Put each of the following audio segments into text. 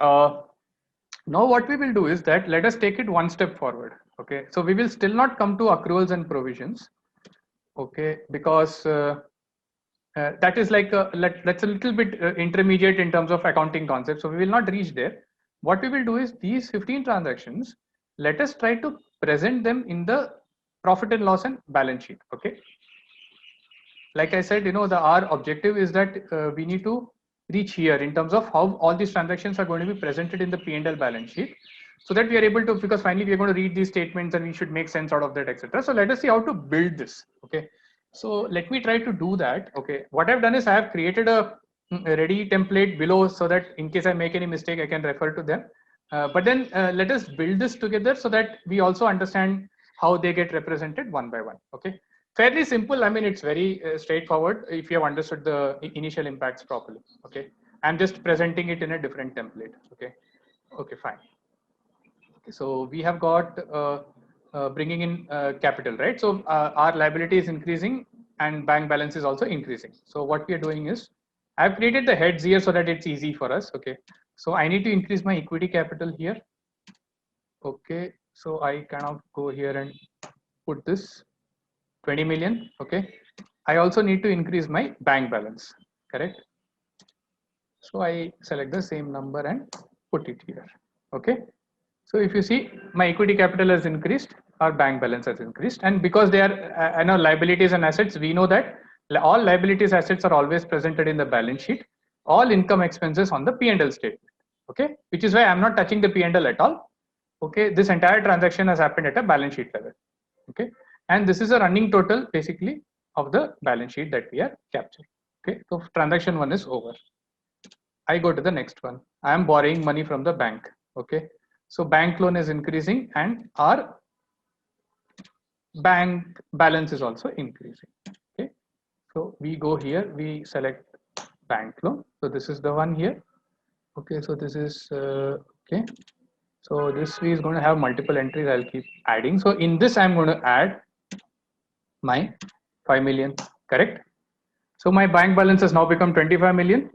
Now what we will do is that let us take it one step forward. Okay, so we will still not come to accruals and provisions. Okay, because that is like that's a little bit intermediate in terms of accounting concepts. So we will not reach there. What we will do is these 15 transactions, let us try to present them in the profit and loss and balance sheet. Okay. Like I said, our objective is that we need to reach here in terms of how all these transactions are going to be presented in the P&L balance sheet, so that we are able to, because finally we are going to read these statements and we should make sense out of that, etc. So let us see how to build this. Okay, so let me try to do that. Okay, what I've done is I have created a ready template below, so that in case I make any mistake I can refer to them. But then let us build this together so that we also understand how they get represented one by one. Okay, fairly simple. I mean, it's very straightforward if you have understood the initial impacts properly. Okay, I'm just presenting it in a different template. Okay, okay, fine. Okay, so we have got bringing in capital, right? So our liability is increasing and bank balance is also increasing. So what we are doing is I've created the heads here so that it's easy for us. Okay, so I need to increase my equity capital here. Okay, so I kind of go here and put this 20 million. Okay, I also need to increase my bank balance, correct? So I select the same number and put it here. Okay, so if you see, my equity capital has increased, our bank balance has increased, and because they are liabilities and assets, we know that all liabilities assets are always presented in the balance sheet, all income expenses on the P&L statement. Okay, which is why I'm not touching the P&L at all. Okay, this entire transaction has happened at a balance sheet level. Okay, and this is a running total basically of the balance sheet that we are capturing. Okay, so transaction one is over. I go to the next one. I am borrowing money from the bank. Okay, so bank loan is increasing and our bank balance is also increasing. Okay, so we go here, we select bank loan. So this is the one here. Okay, so this is okay. So this is going to have multiple entries. I'll keep adding. So in this, I'm going to add my 5 million, correct? So my bank balance has now become 25 million,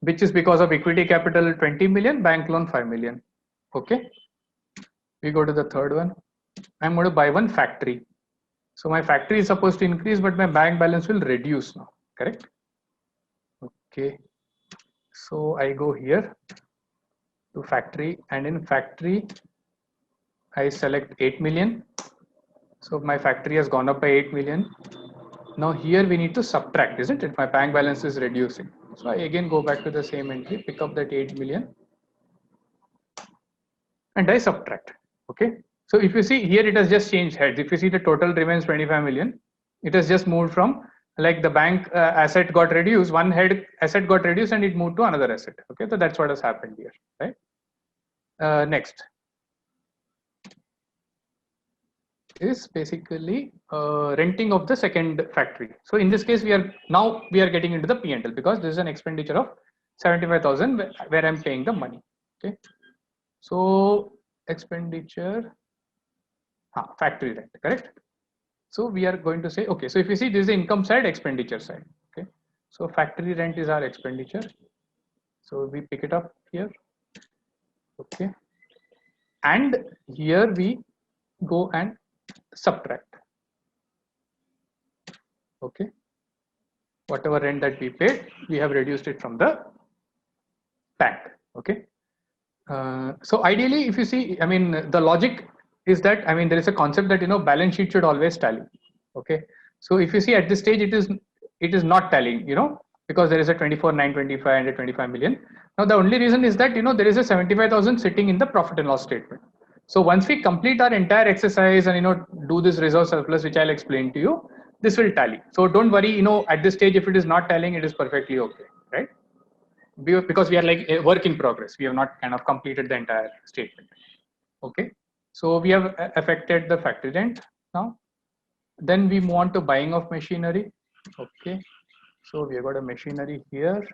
which is because of equity capital 20 million, bank loan 5 million. Okay, we go to the third one. I'm going to buy one factory. So my factory is supposed to increase, but my bank balance will reduce now, correct? Okay, so I go here to factory, and in factory I select 8 million. So my factory has gone up by 8 million. Now here we need to subtract, isn't it? My bank balance is reducing. So I again go back to the same entry, pick up that 8 million and I subtract. Okay. So if you see here, it has just changed heads. If you see the total remains 25 million, it has just moved from, like, the bank asset got reduced, one head asset got reduced and it moved to another asset. Okay. So that's what has happened here, right? Next is basically renting of the second factory. So in this case, we are getting into the P&L because this is an expenditure of 75,000 where I'm paying the money. Okay, so expenditure, factory rent, correct? So we are going to say, okay, so if you see, this is the income side, expenditure side. Okay, so factory rent is our expenditure. So we pick it up here. Okay, and here we go and subtract. Okay, whatever rent that we paid, we have reduced it from the bank. Okay, so ideally, if you see, I mean, the logic is that, I mean, there is a concept that, balance sheet should always tally. Okay, so if you see at this stage, it is not tallying, because there is a 24,925 and a 25 million. Now the only reason is that, there is a 75,000 sitting in the profit and loss statement. So once we complete our entire exercise and, do this reserve surplus, which I'll explain to you, this will tally. So don't worry, at this stage, if it is not tallying, it is perfectly okay, right? Because we are like a work in progress. We have not kind of completed the entire statement. Okay, so we have affected the factory rent now. Then we move on to buying of machinery. Okay, so we have got a machinery here.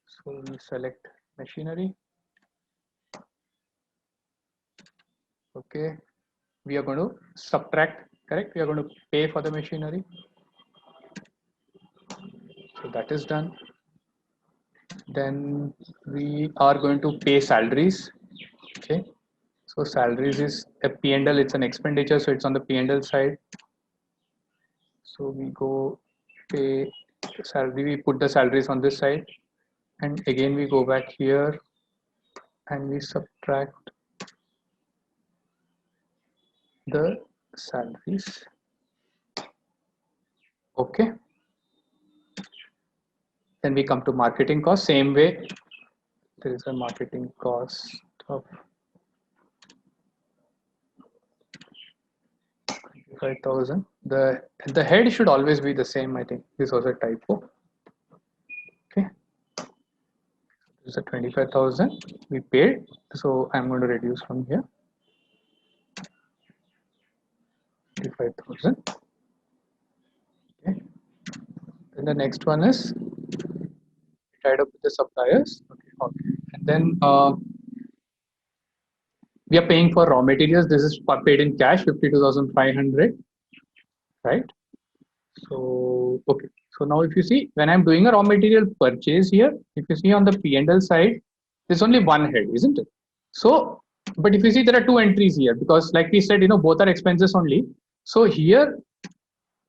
So we select machinery. Okay, we are going to subtract, correct? We are going to pay for the machinery. So that is done. Then we are going to pay salaries. Okay, so salaries is a P&L, it's an expenditure, so it's on the P&L side. So we go pay salary, we put the salaries on this side, and again we go back here and we subtract the salaries. Okay, then we come to marketing cost. Same way, there is a marketing cost of 5,000. The head should always be the same. I think this was a typo. Okay, this is a 25,000 we paid. So I'm going to reduce from here. 25,000. Okay. Then the next one is tied up with the suppliers. Okay. Okay. And then we are paying for raw materials. This is paid in cash, 52,500. Right. So okay. So now if you see, when I'm doing a raw material purchase here, if you see on the P&L side, there's only one head, isn't it? So, but if you see, there are two entries here because, like we said, both are expenses only. So here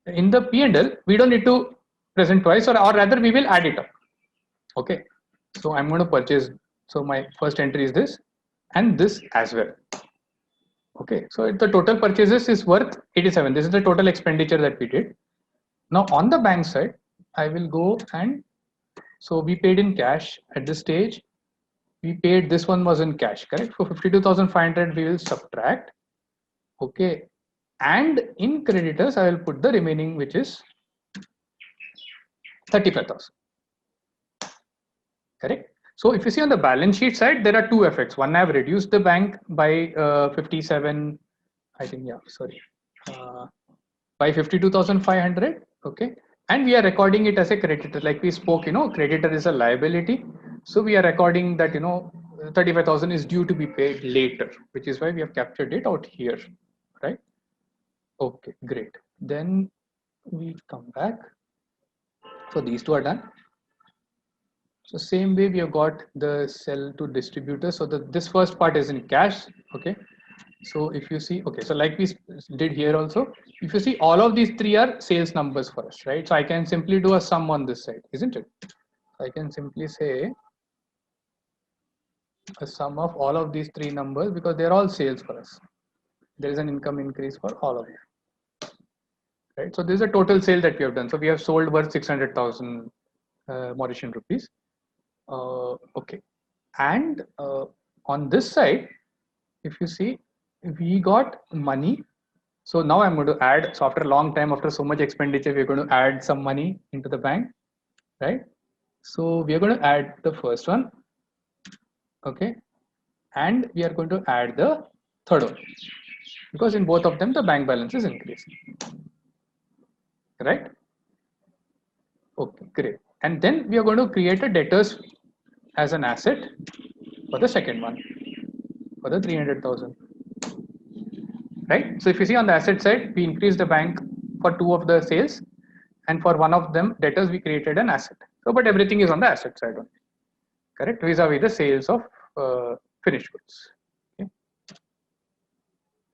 in the P&L, we don't need to present twice, or rather, we will add it up. Okay. So I'm going to purchase. So my first entry is this, and this as well. Okay. So the total purchases is worth 87. This is the total expenditure that we did. Now on the bank side, I will go and so we paid in cash at this stage. We paid, this one was in cash, correct? For 52,500 we will subtract. Okay. And in creditors, I will put the remaining, which is 35,000. Correct. So if you see on the balance sheet side, there are two effects. One, I have reduced the bank by 57, I think, yeah, sorry, by 52,500. Okay. And we are recording it as a creditor. Like we spoke, creditor is a liability. So we are recording that, 35,000 is due to be paid later, which is why we have captured it out here. Right. Okay, great. Then we come back. So these two are done. So same way we have got the sell to distributor. So this first part is in cash. Okay. So if you see, okay, so like we did here also, if you see, all of these three are sales numbers for us, right? So I can simply do a sum on this side, isn't it? I can simply say a sum of all of these three numbers because they're all sales for us. There is an income increase for all of them, right? So this is a total sale that we have done. So we have sold worth 600,000 Mauritian rupees. Okay, and on this side, if you see, we got money. So now I'm going to add, so after a long time, after so much expenditure, we're going to add some money into the bank, right? So we are going to add the first one, okay, and we are going to add the third one because in both of them the bank balance is increasing, right? Okay, great. And then we are going to create a debtors as an asset for the second one, for the 300,000, right? So if you see on the asset side, we increased the bank for two of the sales, and for one of them debtors we created an asset. So but everything is on the asset side only, correct, vis-a-vis the sales of finished goods. Okay,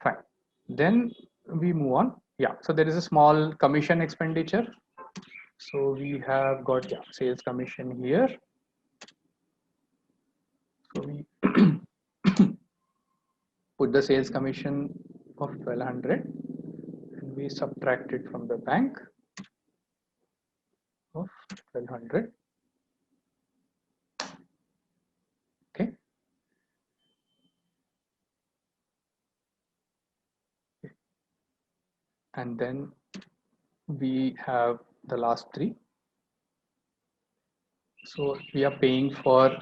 fine. Then we move on. Yeah, so there is a small commission expenditure. So we have got, yeah, sales commission here. So we put the sales commission of 1,200 and we subtract it from the bank of 1,200. Okay. And then we have the last three. So we are paying for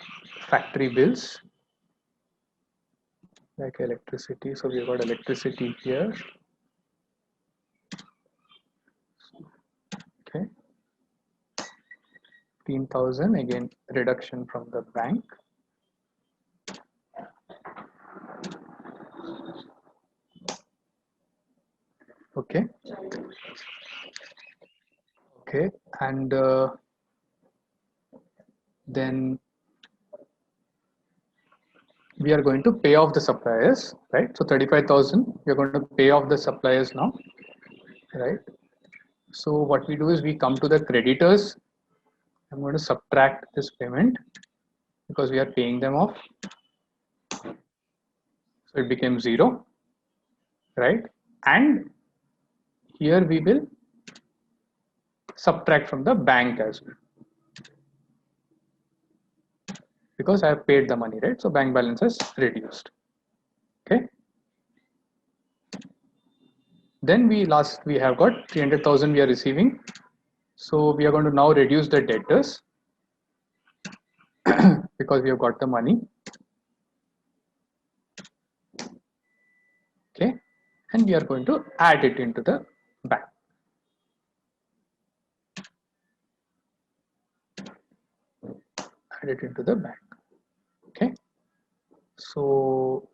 factory bills like electricity. So we've got electricity here. Okay. 15,000, again reduction from the bank. Okay. Okay. And then we are going to pay off the suppliers, right? So 35,000, we are going to pay off the suppliers now, right? So what we do is we come to the creditors. I'm going to subtract this payment because we are paying them off. So it became 0, right? And here we will subtract from the bank as well, because I have paid the money, right? So bank balance has reduced. Okay. Then we have got 300,000 we are receiving. So we are going to now reduce the debtors because we have got the money. Okay. And we are going to add it into the bank. Add it into the bank. Okay. So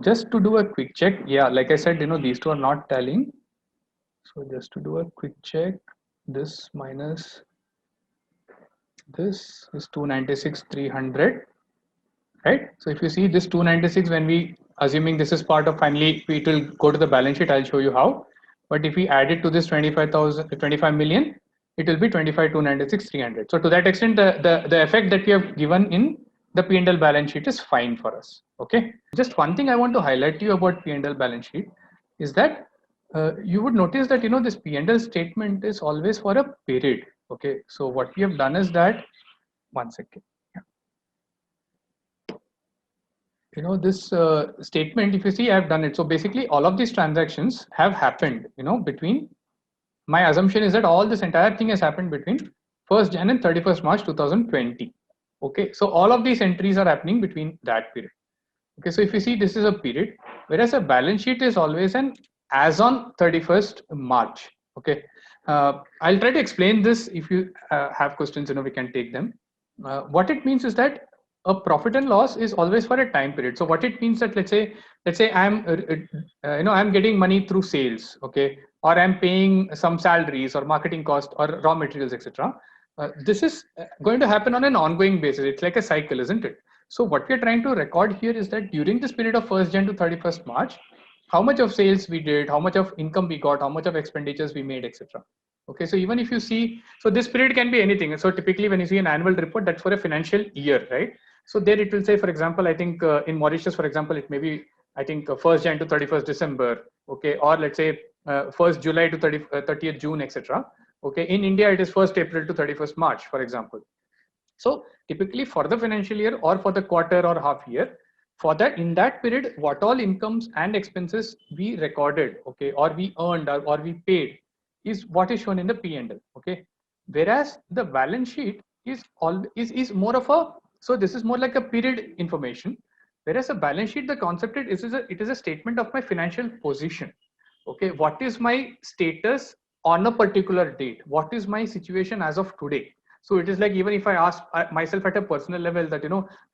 just to do a quick check, yeah, like I said, these two are not tallying. So just to do a quick check, this minus this is 296,300, right? So if you see this 296, when we assuming this is part of, finally it will go to the balance sheet, I'll show you how. But if we add it to this 25 million, it will be 25,296,300. So to that extent, the effect that we have given in the P&L balance sheet is fine for us. Okay. Just one thing I want to highlight to you about P&L balance sheet is that you would notice that this P&L statement is always for a period. Okay. So what we have done is that, one second. This statement, if you see, I have done it. So basically all of these transactions have happened, between, my assumption is that all this entire thing has happened between 1st Jan and 31st March 2020. Okay, so all of these entries are happening between that period. Okay, so if you see, this is a period, whereas a balance sheet is always an as on 31st March. Okay, I'll try to explain this. If you have questions, we can take them. What it means is that a profit and loss is always for a time period. So what it means that, let's say I'm I'm getting money through sales, okay, or I'm paying some salaries or marketing cost or raw materials, etc. This is going to happen on an ongoing basis. It's like a cycle, isn't it? So what we're trying to record here is that during this period of 1st Jan to 31st March, how much of sales we did, how much of income we got, how much of expenditures we made, etc. Okay, so even if you see, so this period can be anything. So typically when you see an annual report, that's for a financial year, right? So there it will say, for example, I think in Mauritius, for example, it may be, I think 1st Jan to 31st December, okay, or let's say 1st July to 30th June, etc. Okay, in India, it is 1st April to 31st March, for example. So typically for the financial year or for the quarter or half year, for that, in that period, what all incomes and expenses we recorded, okay, or we earned or we paid is what is shown in the P&L, okay. Whereas the balance sheet is more of a, so this is more like a period information. Whereas a balance sheet, the concept it is a statement of my financial position. Okay, what is my status on a particular date? What is my situation as of today? So it is like, even if I ask myself at a personal level that,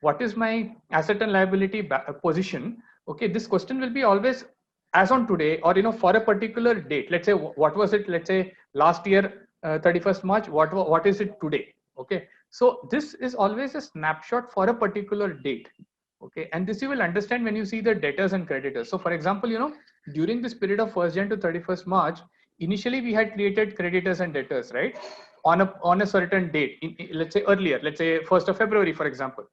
what is my asset and liability position? Okay, this question will be always as on today, or, for a particular date. Let's say, what was it? Let's say last year, 31st March, what is it today? Okay. So this is always a snapshot for a particular date. Okay. And this you will understand when you see the debtors and creditors. So for example, during this period of 1st Jan to 31st March, initially we had created creditors and debtors, right? On a certain date, let's say earlier, let's say 1st of February, for example.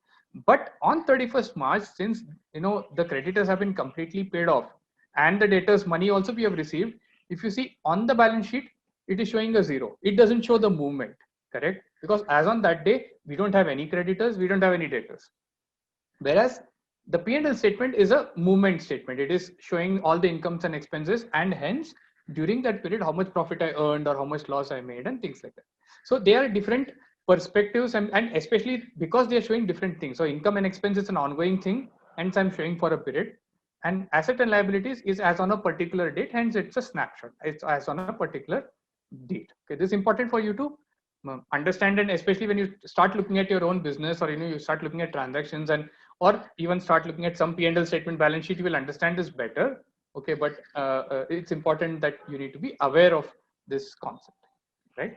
But on 31st March, since the creditors have been completely paid off and the debtors money also we have received, if you see on the balance sheet, it is showing a 0. It doesn't show the movement, correct? Because as on that day, we don't have any creditors, we don't have any debtors. Whereas the P&L statement is a movement statement. It is showing all the incomes and expenses, and hence during that period, how much profit I earned or how much loss I made and things like that. So they are different perspectives, and especially because they are showing different things. So income and expense is an ongoing thing, hence I'm showing for a period. And asset and liabilities is as on a particular date, hence it's a snapshot. It's as on a particular date. Okay, this is important for you to understand, and especially when you start looking at your own business, or you start looking at transactions, and or even start looking at some P&L statement, balance sheet, you will understand this better. Okay, but it's important that you need to be aware of this concept, right?